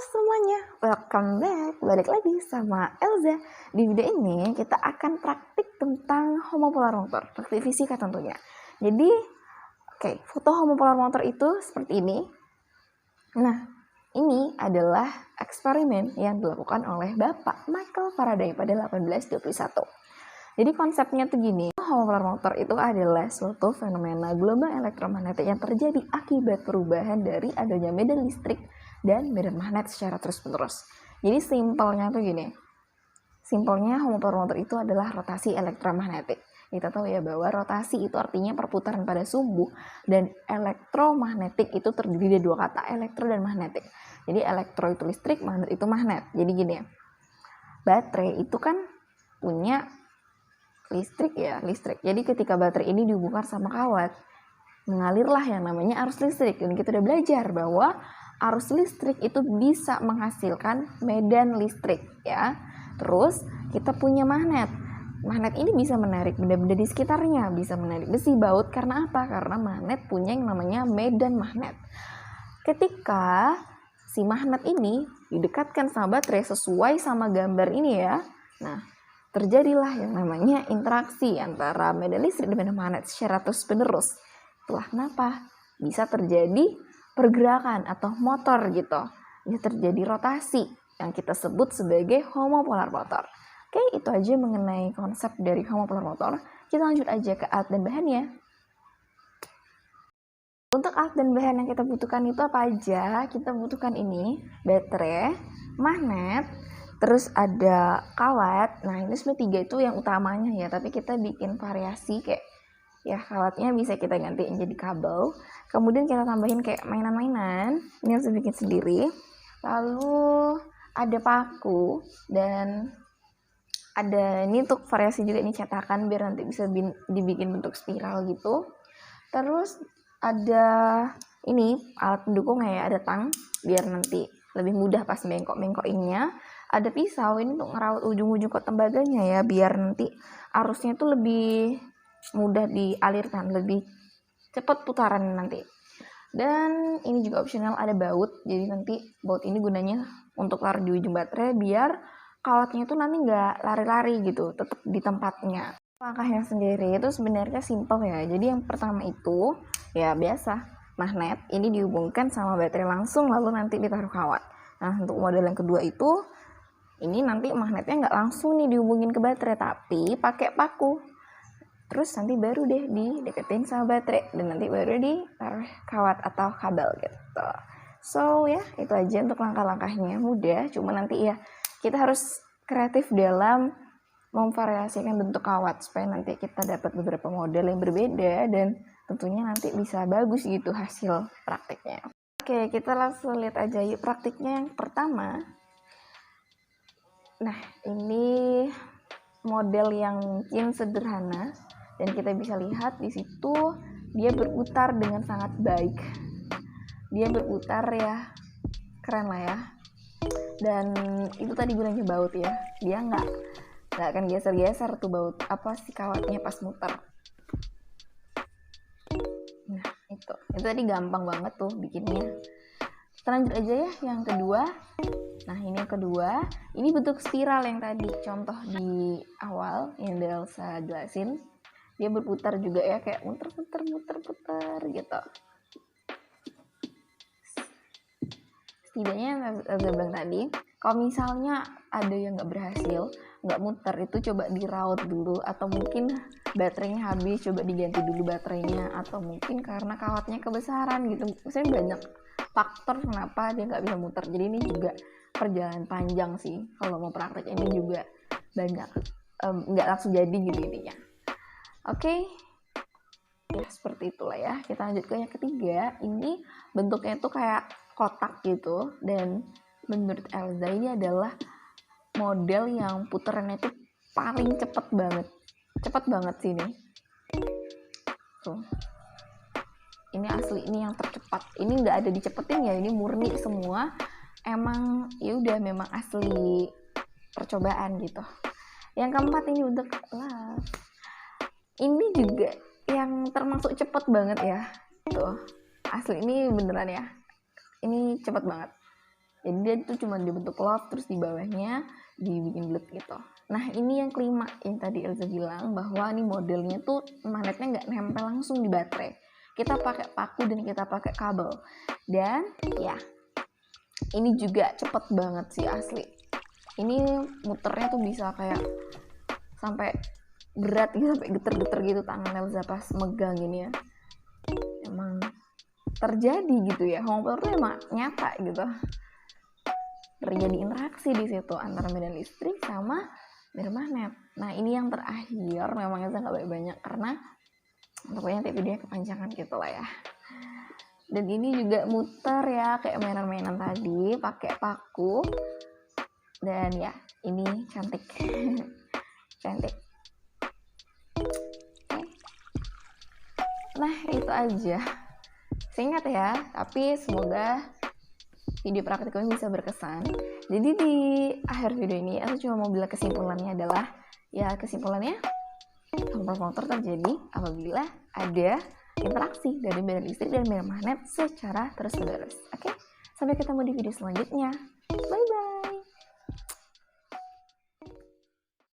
semuanya, welcome back, balik lagi sama Elza. Di video ini kita akan praktik tentang homopolar motor, praktik fisika tentunya. Jadi, foto homopolar motor itu seperti ini. Nah, ini adalah eksperimen yang dilakukan oleh Bapak Michael Faraday pada 1821. Jadi konsepnya tuh gini, homopolar motor itu adalah suatu fenomena gelombang elektromagnetik yang terjadi akibat perubahan dari adanya medan listrik dan medan magnet secara terus-menerus. Jadi simpelnya tuh gini, simpelnya homopolar motor itu adalah rotasi elektromagnetik. Kita tahu ya bahwa rotasi itu artinya perputaran pada sumbu, dan elektromagnetik itu terdiri dari dua kata, elektro dan magnetik. Jadi elektro itu listrik, magnet itu magnet. Jadi gini ya, baterai itu kan punya listrik. Jadi ketika baterai ini dihubungkan sama kawat, mengalirlah yang namanya arus listrik. Dan kita udah belajar bahwa arus listrik itu bisa menghasilkan medan listrik ya. Terus kita punya magnet. Magnet ini bisa menarik benda-benda di sekitarnya, bisa menarik besi, baut. Karena apa? Karena magnet punya yang namanya medan magnet. Ketika si magnet ini didekatkan sama baterai sesuai sama gambar ini ya, nah terjadilah yang namanya interaksi antara medan listrik dan medan magnet secara terus-menerus. Itulah kenapa bisa terjadi pergerakan atau motor gitu. Bisa terjadi rotasi yang kita sebut sebagai homopolar motor. Oke, itu aja mengenai konsep dari homopolar motor. Kita lanjut aja ke alat dan bahannya. Untuk alat dan bahan yang kita butuhkan itu apa aja? Kita butuhkan ini, baterai, magnet, terus ada kawat. Nah, ini sebenarnya 3 itu yang utamanya ya, tapi kita bikin variasi kayak ya kawatnya bisa kita gantiin jadi kabel. Kemudian kita tambahin kayak mainan-mainan. Ini harus bikin sendiri. Lalu ada paku dan ada ini untuk variasi juga, ini cetakan biar nanti bisa dibikin bentuk spiral gitu. Terus ada ini alat pendukung ya, ada tang biar nanti lebih mudah pas bengkok-bengkokinnya. Ada pisau ini untuk ngerawat ujung-ujung kok tembaganya ya, biar nanti arusnya itu lebih mudah dialirkan, lebih cepat putaran nanti. Dan ini juga opsional, ada baut. Jadi nanti baut ini gunanya untuk taruh di ujung baterai biar kawatnya itu nanti nggak lari-lari gitu, tetap di tempatnya. Langkahnya sendiri itu sebenarnya simpel ya. Jadi yang pertama itu ya biasa, magnet ini dihubungkan sama baterai langsung lalu nanti ditaruh kawat. Nah, untuk model yang kedua itu ini nanti magnetnya nggak langsung nih dihubungin ke baterai, tapi pakai paku. Terus nanti baru deh dideketin sama baterai dan nanti baru ditaruh kawat atau kabel gitu. So ya, itu aja untuk langkah-langkahnya, mudah. Cuma nanti ya kita harus kreatif dalam memvariasikan bentuk kawat supaya nanti kita dapat beberapa model yang berbeda dan tentunya nanti bisa bagus gitu hasil praktiknya. Oke, kita langsung lihat aja yuk praktiknya yang pertama. Nah, ini model yang mungkin sederhana dan kita bisa lihat di situ dia berputar dengan sangat baik. Dia berputar ya, keren lah ya. Dan itu tadi gunanya baut ya. Dia nggak akan geser-geser tuh baut kawatnya pas muter. Nah, itu tadi gampang banget tuh bikinnya. Kita lanjut aja ya yang kedua. Nah, ini yang kedua, ini bentuk spiral yang tadi contoh di awal yang Elsa jelasin. Dia berputar juga ya, kayak muter-muter gitu. Setidaknya Elsa bilang tadi, kalau misalnya ada yang nggak berhasil, nggak muter, itu coba diraut dulu, atau mungkin baterainya habis, coba diganti dulu baterainya, atau mungkin karena kawatnya kebesaran gitu. Maksudnya banyak faktor kenapa dia nggak bisa muter. Jadi ini juga perjalanan panjang sih kalau mau praktek ini, juga banyak nggak langsung jadi gitu intinya. Oke, ya seperti itulah ya. Kita lanjut ke yang ketiga. Ini bentuknya tuh kayak kotak gitu, dan menurut Elza ini adalah model yang putarannya itu paling cepet banget sih ini. Tuh, ini asli, ini yang tercepat. Ini nggak ada dicepetin ya, ini murni semua. Emang ya udah memang asli percobaan gitu. Yang keempat ini untuk ini juga yang termasuk cepet banget ya. Tuh, asli ini beneran ya. Ini cepet banget. Jadi dia itu cuma dibentuk love, terus di bawahnya dibikin bulat gitu. Nah ini yang kelima yang tadi Elza bilang, bahwa ini modelnya tuh magnetnya nggak nempel langsung di baterai. Kita pakai paku dan kita pakai kabel. Dan ya ini juga cepet banget sih asli. Ini muternya tuh bisa kayak sampai berat gitu, sampai geter-geter gitu tangan Elza pas megang ini ya. Emang terjadi gitu ya, homopolar tuh emang nyata gitu, terjadi interaksi di situ antara medan listrik sama medan magnet. Nah ini yang terakhir memang Elza nggak banyak karena pokoknya videonya kepanjangan gitu lah ya. Dan ini juga muter ya kayak mainan-mainan tadi pakai paku. Dan ya ini cantik cantik. Nah itu aja, singkat ya, tapi semoga video praktikumnya bisa berkesan. Jadi di akhir video ini aku cuma mau bilang kesimpulannya adalah, ya kesimpulannya homopolar motor terjadi apabila ada interaksi dari medan listrik dan medan magnet secara terus-menerus. Oke, sampai ketemu di video selanjutnya.